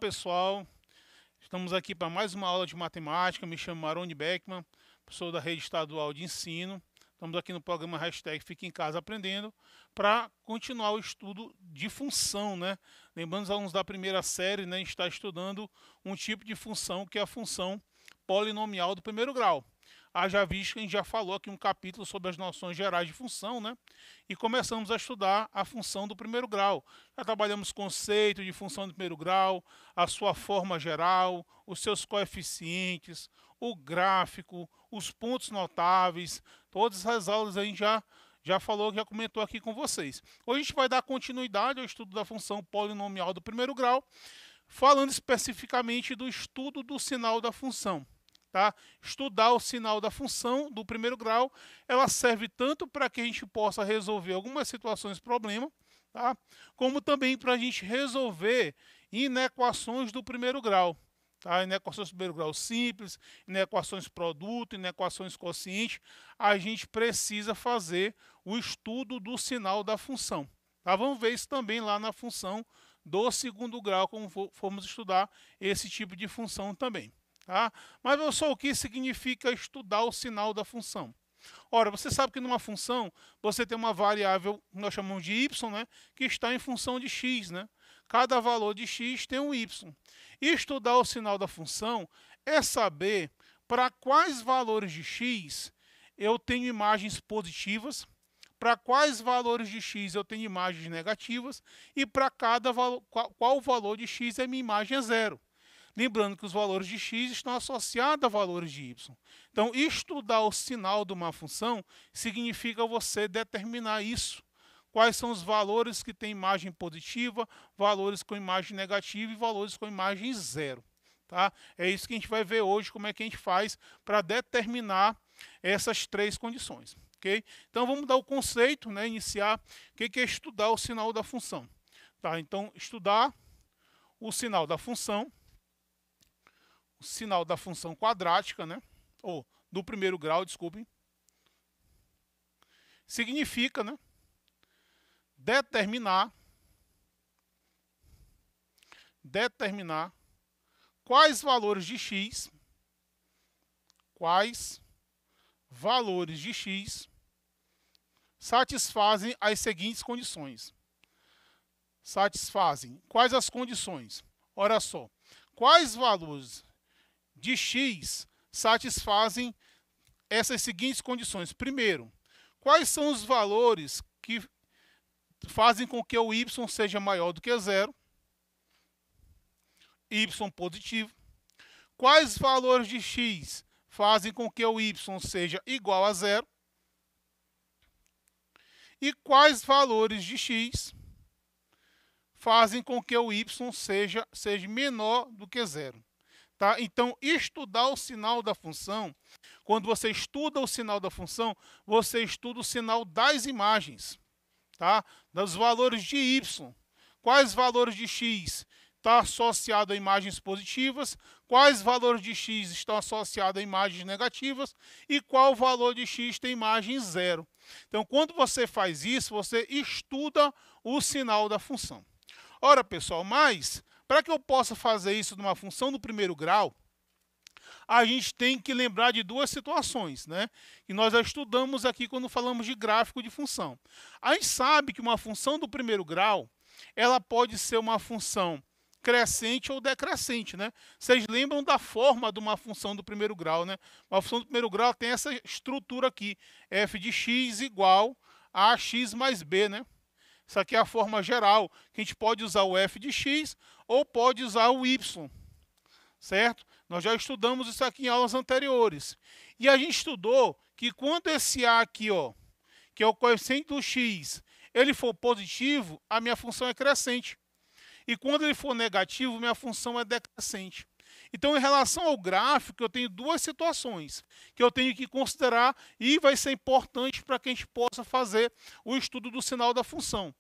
pessoal, estamos aqui para mais uma aula de matemática. Me chamo Maroni Beckman, professor da Rede Estadual de Ensino. Estamos aqui no programa Hashtag Fique em Casa Aprendendo para continuar o estudo de função, né? Lembrando os alunos da primeira série, né, a gente está estudando um tipo de função que é a função polinomial do primeiro grau. Haja visto que a gente já falou aqui um capítulo sobre as noções gerais de função, né? E começamos a estudar a função do primeiro grau. Já trabalhamos conceito de função do primeiro grau, a sua forma geral, os seus coeficientes, o gráfico, os pontos notáveis. Todas as aulas a gente já falou, já comentou aqui com vocês. Hoje a gente vai dar continuidade ao estudo da função polinomial do primeiro grau, falando especificamente do estudo do sinal da função. Tá? Estudar o sinal da função do primeiro grau, ela serve tanto para que a gente possa resolver algumas situações problema, tá? Como também para a gente resolver inequações do primeiro grau. Tá? Inequações do primeiro grau simples, inequações produto, inequações quociente, a gente precisa fazer o estudo do sinal da função. Tá? Vamos ver isso também lá na função do segundo grau, como formos estudar esse tipo de função também. Tá? Mas pessoal, o que significa estudar o sinal da função? Ora, você sabe que numa função você tem uma variável que nós chamamos de y, né, que está em função de x. Né? Cada valor de x tem um y. E estudar o sinal da função é saber para quais valores de x eu tenho imagens positivas, para quais valores de x eu tenho imagens negativas e para cada valor, qual valor de x a minha imagem é zero. Lembrando que os valores de x estão associados a valores de y. Então, estudar o sinal de uma função significa você determinar isso. Quais são os valores que têm imagem positiva, valores com imagem negativa e valores com imagem zero. Tá? É isso que a gente vai ver hoje, como é que a gente faz para determinar essas três condições. Okay? Então, vamos dar o conceito, né, iniciar, o que é estudar o sinal da função. Tá? Então, estudar o sinal da função, o sinal da função quadrática, né? Ou do primeiro grau, desculpem, significa, né, determinar quais valores de x satisfazem as seguintes condições. Satisfazem quais as condições? Olha só, quais valores de x satisfazem essas seguintes condições. Primeiro, quais são os valores que fazem com que o y seja maior do que zero? Y positivo. Quais valores de x fazem com que o y seja igual a zero? E quais valores de x fazem com que o y seja menor do que zero? Tá? Então, estudar o sinal da função, quando você estuda o sinal da função, você estuda o sinal das imagens, tá? Dos valores de y. Quais valores de x estão associados a imagens positivas, quais valores de x estão associados a imagens negativas e qual valor de x tem imagem zero. Então, quando você faz isso, você estuda o sinal da função. Ora, pessoal, mas para que eu possa fazer isso numa função do primeiro grau, a gente tem que lembrar de duas situações, né? Que nós já estudamos aqui quando falamos de gráfico de função. A gente sabe que uma função do primeiro grau, ela pode ser uma função crescente ou decrescente, né? Vocês lembram da forma de uma função do primeiro grau, né? Uma função do primeiro grau tem essa estrutura aqui, f de x igual a x mais b, né? Isso aqui é a forma geral, que a gente pode usar o f de x ou pode usar o y, certo? Nós já estudamos isso aqui em aulas anteriores. E a gente estudou que quando esse a aqui, ó, que é o coeficiente do x, ele for positivo, a minha função é crescente. E quando ele for negativo, minha função é decrescente. Então, em relação ao gráfico, eu tenho duas situações que eu tenho que considerar e vai ser importante para que a gente possa fazer o estudo do sinal da função.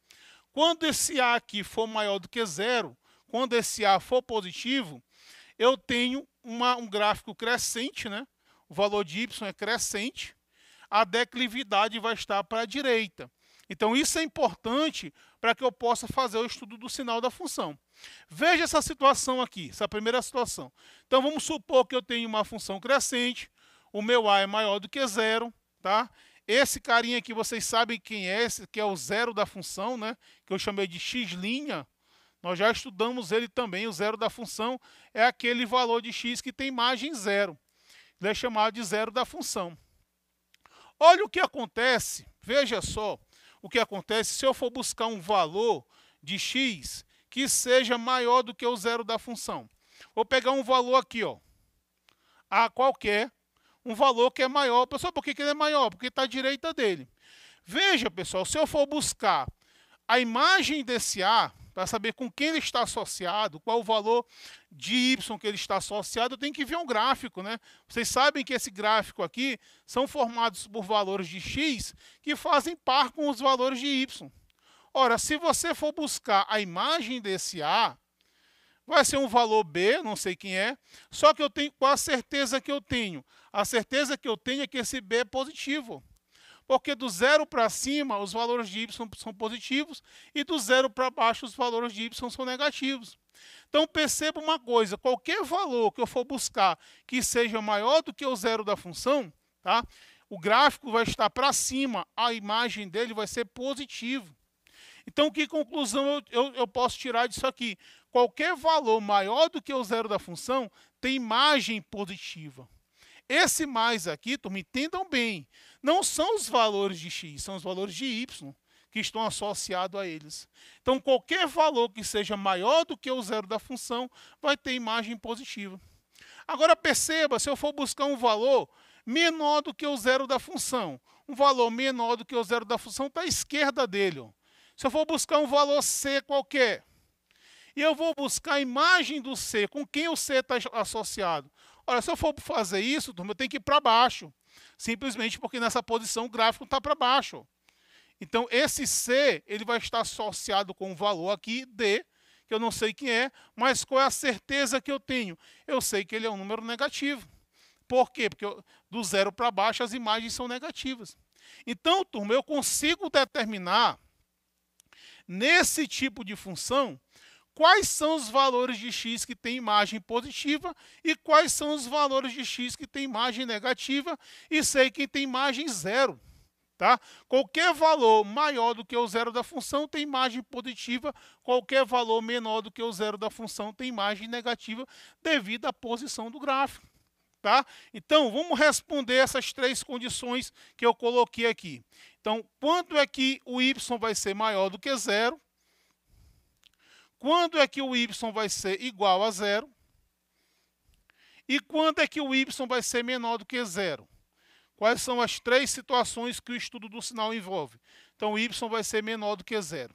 Quando esse a aqui for maior do que zero, quando esse a for positivo, eu tenho um gráfico crescente, né? O valor de y é crescente, a declividade vai estar para a direita. Então, isso é importante para que eu possa fazer o estudo do sinal da função. Veja essa situação aqui, essa primeira situação. Então, vamos supor que eu tenho uma função crescente, o meu a é maior do que zero, tá? Esse carinha aqui, vocês sabem quem é, esse que é o zero da função, né? Que eu chamei de x'. Nós já estudamos ele também, o zero da função é aquele valor de x que tem margem zero. Ele é chamado de zero da função. Olha o que acontece, veja só o que acontece se eu for buscar um valor de x que seja maior do que o zero da função. Vou pegar um valor aqui, ó, a qualquer, um valor que é maior. Pessoal, por que ele é maior? Porque está à direita dele. Veja, pessoal, se eu for buscar a imagem desse a, para saber com quem ele está associado, qual o valor de y que ele está associado, eu tenho que ver um gráfico, né? Vocês sabem que esse gráfico aqui são formados por valores de x que fazem par com os valores de y. Ora, se você for buscar a imagem desse a, vai ser um valor b, não sei quem é, só que eu tenho, qual a certeza que eu tenho? A certeza que eu tenho é que esse b é positivo. Porque do zero para cima, os valores de y são positivos, e do zero para baixo, os valores de y são negativos. Então, perceba uma coisa, qualquer valor que eu for buscar que seja maior do que o zero da função, tá? O gráfico vai estar para cima, a imagem dele vai ser positivo. Então, que conclusão eu posso tirar disso aqui? Qualquer valor maior do que o zero da função tem imagem positiva. Esse mais aqui, turma, entendam bem, não são os valores de x, são os valores de y que estão associados a eles. Então, qualquer valor que seja maior do que o zero da função vai ter imagem positiva. Agora, perceba, se eu for buscar um valor menor do que o zero da função, um valor menor do que o zero da função está à esquerda dele. Ó. Se eu for buscar um valor c qualquer, e eu vou buscar a imagem do c, com quem o c está associado? Olha, se eu for fazer isso, turma, eu tenho que ir para baixo. Simplesmente porque nessa posição o gráfico está para baixo. Então, esse C ele vai estar associado com um valor aqui, D, que eu não sei quem é, mas qual é a certeza que eu tenho? Eu sei que ele é um número negativo. Por quê? Porque do zero para baixo as imagens são negativas. Então, turma, eu consigo determinar, nesse tipo de função, quais são os valores de x que tem imagem positiva e quais são os valores de x que tem imagem negativa, e sei que tem imagem zero. Tá? Qualquer valor maior do que o zero da função tem imagem positiva, qualquer valor menor do que o zero da função tem imagem negativa devido à posição do gráfico. Tá? Então, vamos responder essas três condições que eu coloquei aqui. Então, quando é que o y vai ser maior do que zero? Quando é que o y vai ser igual a zero? E quando é que o y vai ser menor do que zero? Quais são as três situações que o estudo do sinal envolve? Então, o y vai ser menor do que zero.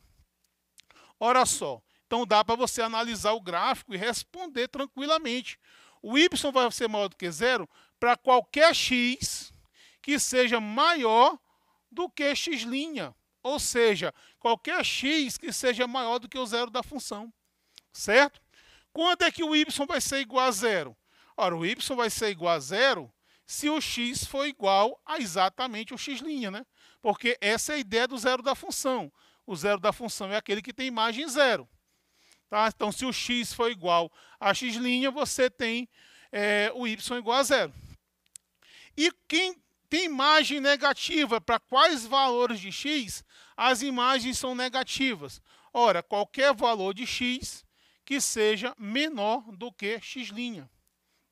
Ora só, então dá para você analisar o gráfico e responder tranquilamente. O y vai ser maior do que zero para qualquer x que seja maior do que x'. Ou seja, qualquer x que seja maior do que o zero da função. Certo? Quando é que o y vai ser igual a zero? Ora, o y vai ser igual a zero se o x for igual a exatamente o x', né? Porque essa é a ideia do zero da função. O zero da função é aquele que tem imagem zero. Tá? Então, se o x for igual a x', você tem o y igual a zero. E quem tem imagem negativa, para quais valores de x as imagens são negativas? Ora, qualquer valor de x que seja menor do que x'.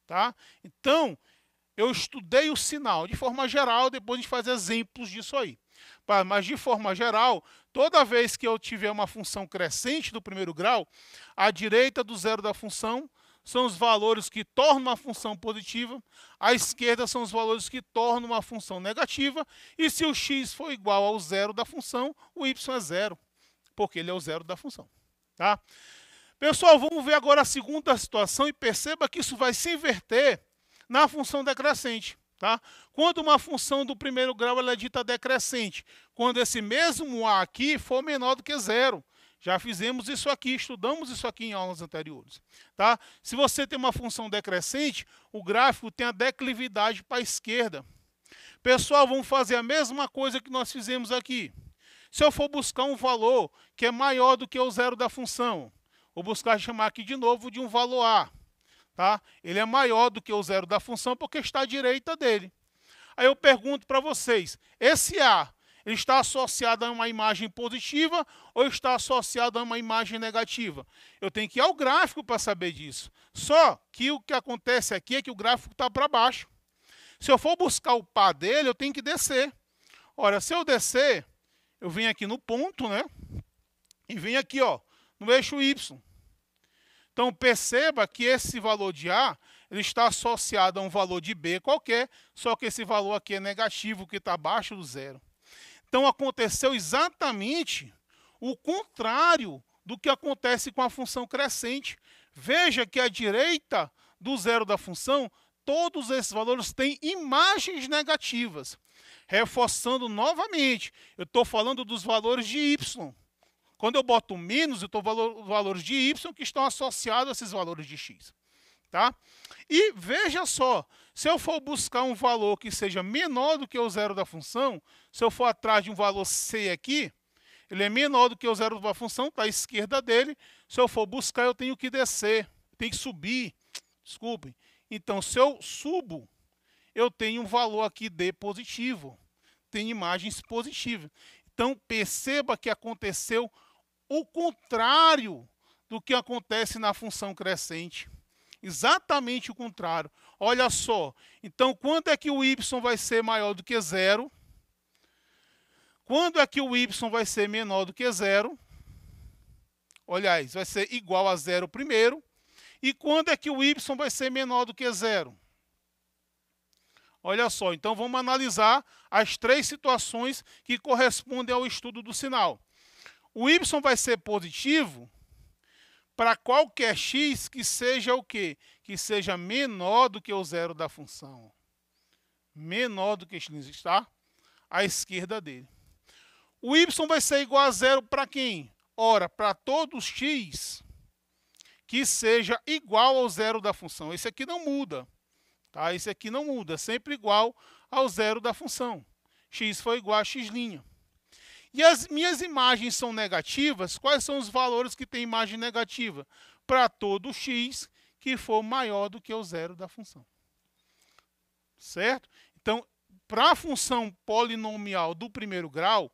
Tá? Então, eu estudei o sinal de forma geral, depois a gente faz exemplos disso aí. Mas, de forma geral, toda vez que eu tiver uma função crescente do primeiro grau, à direita do zero da função são os valores que tornam uma função positiva, à esquerda são os valores que tornam uma função negativa, e se o x for igual ao zero da função, o y é zero, porque ele é o zero da função. Tá? Pessoal, vamos ver agora a segunda situação e perceba que isso vai se inverter na função decrescente. Tá? Quando uma função do primeiro grau ela é dita decrescente, quando esse mesmo a aqui for menor do que zero. Já fizemos isso aqui, estudamos isso aqui em aulas anteriores. Tá? Se você tem uma função decrescente, o gráfico tem a declividade para a esquerda. Pessoal, vamos fazer a mesma coisa que nós fizemos aqui. Se eu for buscar um valor que é maior do que o zero da função, vou buscar chamar aqui de novo de um valor A. Tá? Ele é maior do que o zero da função porque está à direita dele. Aí eu pergunto para vocês, esse A, ele está associado a uma imagem positiva ou está associado a uma imagem negativa? Eu tenho que ir ao gráfico para saber disso. Só que o que acontece aqui é que o gráfico está para baixo. Se eu for buscar o par dele, eu tenho que descer. Ora, se eu descer, eu venho aqui no ponto, né? E venho aqui, ó, no eixo Y. Então, perceba que esse valor de A, ele está associado a um valor de B qualquer, só que esse valor aqui é negativo, que está abaixo do zero. Então, aconteceu exatamente o contrário do que acontece com a função crescente. Veja que à direita do zero da função, todos esses valores têm imagens negativas. Reforçando novamente, eu estou falando dos valores de Y. Quando eu boto menos, eu estou falando valores de Y que estão associados a esses valores de X. Tá? E veja só, se eu for buscar um valor que seja menor do que o zero da função, se eu for atrás de um valor C aqui, ele é menor do que o zero da função, está à esquerda dele. Se eu for buscar, eu tenho que descer, tenho que subir. Desculpem. Então, se eu subo, eu tenho um valor aqui D positivo. Tem imagens positivas. Então, perceba que aconteceu o contrário do que acontece na função crescente. Exatamente o contrário. Olha só. Então, quando é que o y vai ser maior do que zero? Quando é que o y vai ser menor do que zero? Olha aí, vai ser igual a zero primeiro. E quando é que o y vai ser menor do que zero? Olha só, então vamos analisar as três situações que correspondem ao estudo do sinal. O y vai ser positivo para qualquer x que seja o quê? Que seja menor do que o zero da função. Menor do que x está à esquerda dele. O y vai ser igual a zero para quem? Ora, para todos x que seja igual ao zero da função. Esse aqui não muda. Tá? Esse aqui não muda, é sempre igual ao zero da função. X foi igual a x'. E as minhas imagens são negativas. Quais são os valores que têm imagem negativa? Para todo x que for maior do que o zero da função. Certo? Então, para a função polinomial do primeiro grau,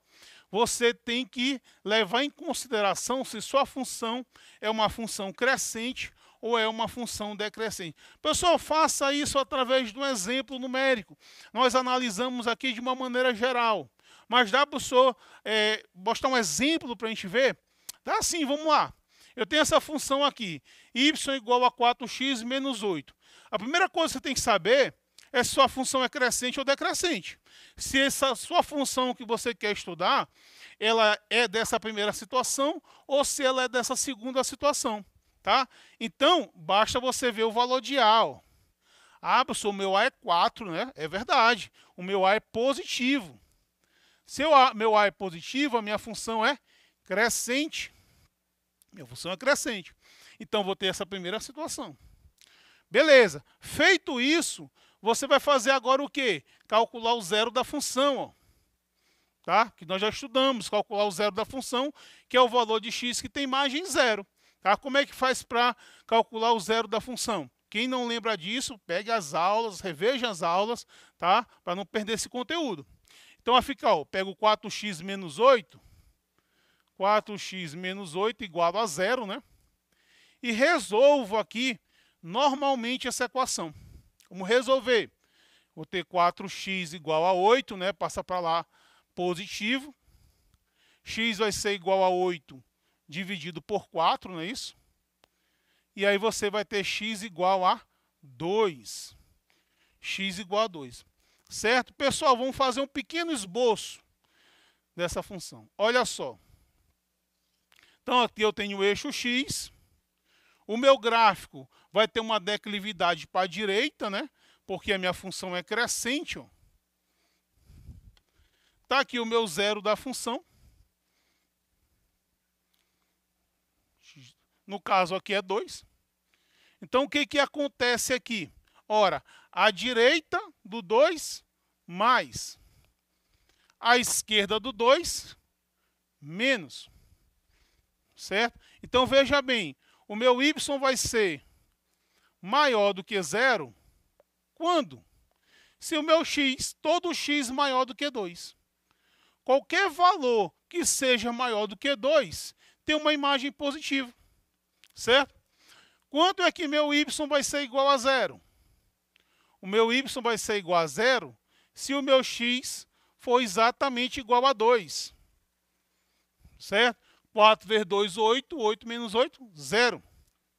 você tem que levar em consideração se sua função é uma função crescente ou é uma função decrescente. Pessoal, faça isso através de um exemplo numérico. Nós analisamos aqui de uma maneira geral. Mas dá para o senhor mostrar um exemplo para a gente ver? Dá sim, vamos lá. Eu tenho essa função aqui, y igual a 4x menos 8. A primeira coisa que você tem que saber é se sua função é crescente ou decrescente. Se essa sua função que você quer estudar, ela é dessa primeira situação ou se ela é dessa segunda situação. Tá? Então, basta você ver o valor de A. Ó. Ah, professor, o meu A é 4, né? É verdade. O meu A é positivo. Se meu A é positivo, a minha função é crescente. Minha função é crescente. Então, vou ter essa primeira situação. Beleza. Feito isso, você vai fazer agora o quê? Calcular o zero da função. Ó. Tá? Que nós já estudamos. Calcular o zero da função, que é o valor de x que tem margem zero. Tá? Como é que faz para calcular o zero da função? Quem não lembra disso, pegue as aulas, reveja as aulas, tá? Para não perder esse conteúdo. Então vai ficar, ó, pego 4x menos 8, 4x menos 8 igual a zero, né? E resolvo aqui normalmente essa equação. Vamos resolver. Vou ter 4x igual a 8, né? Passa para lá positivo. X vai ser igual a 8 dividido por 4, não é isso? E aí você vai ter x igual a 2. X igual a 2. Certo? Pessoal, vamos fazer um pequeno esboço dessa função. Olha só. Então, aqui eu tenho o eixo x. O meu gráfico vai ter uma declividade para a direita, né? Porque a minha função é crescente. Está aqui o meu zero da função. No caso aqui é 2. Então, o que acontece aqui? Ora, a direita do 2 mais a esquerda do 2 menos. Certo? Então, veja bem, o meu y vai ser maior do que zero quando? Se o meu x, todo x maior do que 2. Qualquer valor que seja maior do que 2 tem uma imagem positiva. Certo? Quando é que meu y vai ser igual a zero? O meu y vai ser igual a zero se o meu x for exatamente igual a 2. Certo? 4 vezes 2, 8. 8 menos 8, 0.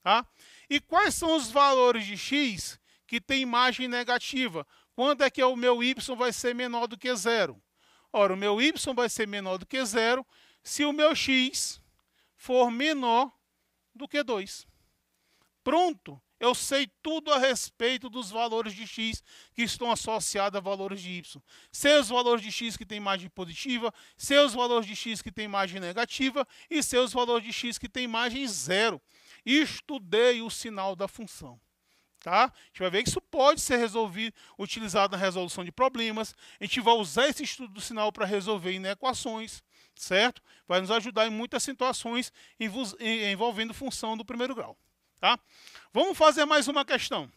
Tá? E quais são os valores de x que tem imagem negativa? Quando é que o meu y vai ser menor do que zero? Ora, o meu y vai ser menor do que zero se o meu x for menor do que 2. Pronto, eu sei tudo a respeito dos valores de x que estão associados a valores de y. Sei os valores de x que tem imagem positiva, sei os valores de x que tem imagem negativa e sei os valores de x que tem imagem zero. Estudei o sinal da função. Tá? A gente vai ver que isso pode ser resolvido, utilizado na resolução de problemas. A gente vai usar esse estudo do sinal para resolver em equações, certo? Vai nos ajudar em muitas situações envolvendo função do primeiro grau. Tá? Vamos fazer mais uma questão.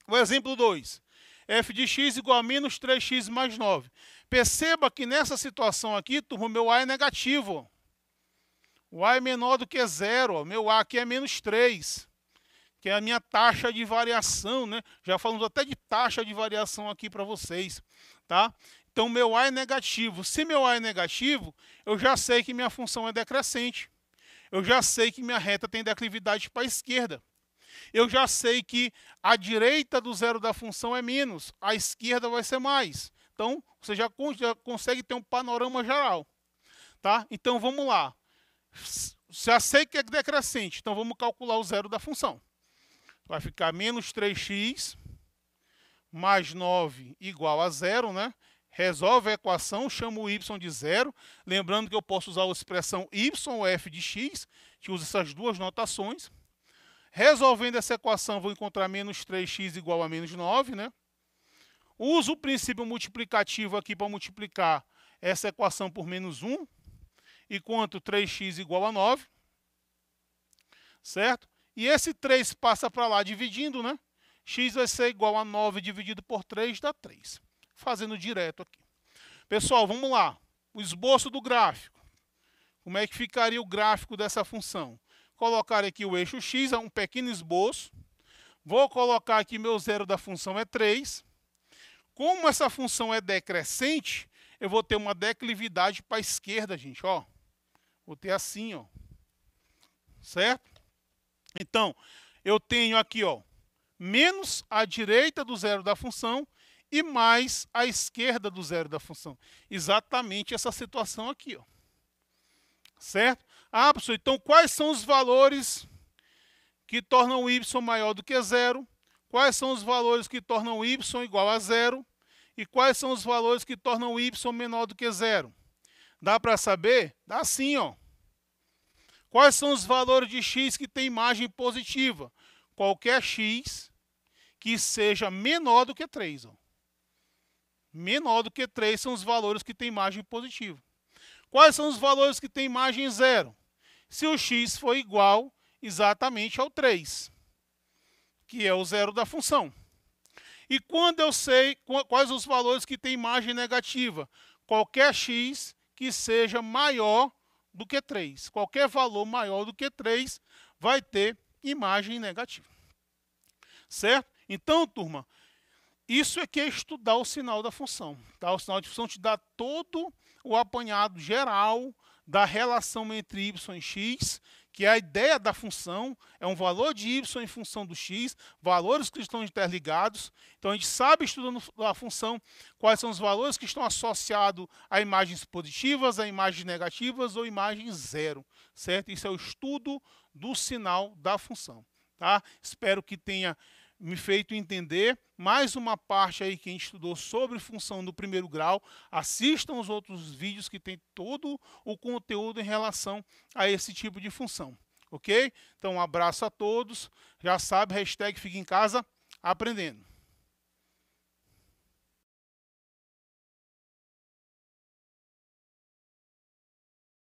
O exemplo 2. F de x igual a menos 3x mais 9. Perceba que nessa situação aqui, turma, o meu A é negativo. O A é menor do que zero. O meu A aqui é menos 3. Que é a minha taxa de variação, né? Já falamos até de taxa de variação aqui para vocês, tá? Então, meu A é negativo. Se meu A é negativo, eu já sei que minha função é decrescente. Eu já sei que minha reta tem declividade para a esquerda. Eu já sei que a direita do zero da função é menos, a esquerda vai ser mais. Então, você já consegue ter um panorama geral, tá? Então, vamos lá. Já sei que é decrescente, então vamos calcular o zero da função. Vai ficar menos 3x mais 9 igual a zero, né? Resolve a equação, chama o y de zero. Lembrando que eu posso usar a expressão y ou f de x, que usa essas duas notações. Resolvendo essa equação, vou encontrar menos 3x igual a menos 9, né? Uso o princípio multiplicativo aqui para multiplicar essa equação por menos 1, enquanto 3x igual a 9, certo? E esse 3 passa para lá dividindo, né? X vai ser igual a 9 dividido por 3 dá 3. Fazendo direto aqui. Pessoal, vamos lá. O esboço do gráfico. Como é que ficaria o gráfico dessa função? Colocar aqui o eixo x, é um pequeno esboço. Vou colocar aqui meu zero da função é 3. Como essa função é decrescente, eu vou ter uma declividade para a esquerda, gente. Ó. Vou ter assim, ó. Certo? Então, eu tenho aqui, ó, menos a direita do zero da função e mais a esquerda do zero da função. Exatamente essa situação aqui, ó. Certo? Ah, professor, então quais são os valores que tornam o y maior do que zero? Quais são os valores que tornam o y igual a zero? E quais são os valores que tornam o y menor do que zero? Dá para saber? Dá sim, ó. Quais são os valores de x que tem imagem positiva? Qualquer x que seja menor do que 3. Ó. Menor do que 3 são os valores que têm imagem positiva. Quais são os valores que têm imagem zero? Se o x for igual exatamente ao 3, que é o zero da função. E quando eu sei quais os valores que têm imagem negativa? Qualquer x que seja maior do que 3. Qualquer valor maior do que 3 vai ter imagem negativa. Certo? Então, turma, isso é que é estudar o sinal da função. Tá? O sinal de função te dá todo o apanhado geral da relação entre y e x, que é a ideia da função, é um valor de y em função do x, valores que estão interligados. Então, a gente sabe, estudando a função, quais são os valores que estão associados a imagens positivas, a imagens negativas ou imagens zero. Certo? Isso é o estudo do sinal da função. Tá? Espero que tenha me feito entender mais uma parte aí que a gente estudou sobre função do primeiro grau. Assistam os outros vídeos que tem todo o conteúdo em relação a esse tipo de função, ok? Então, um abraço a todos. Já sabe, hashtag fica em casa aprendendo.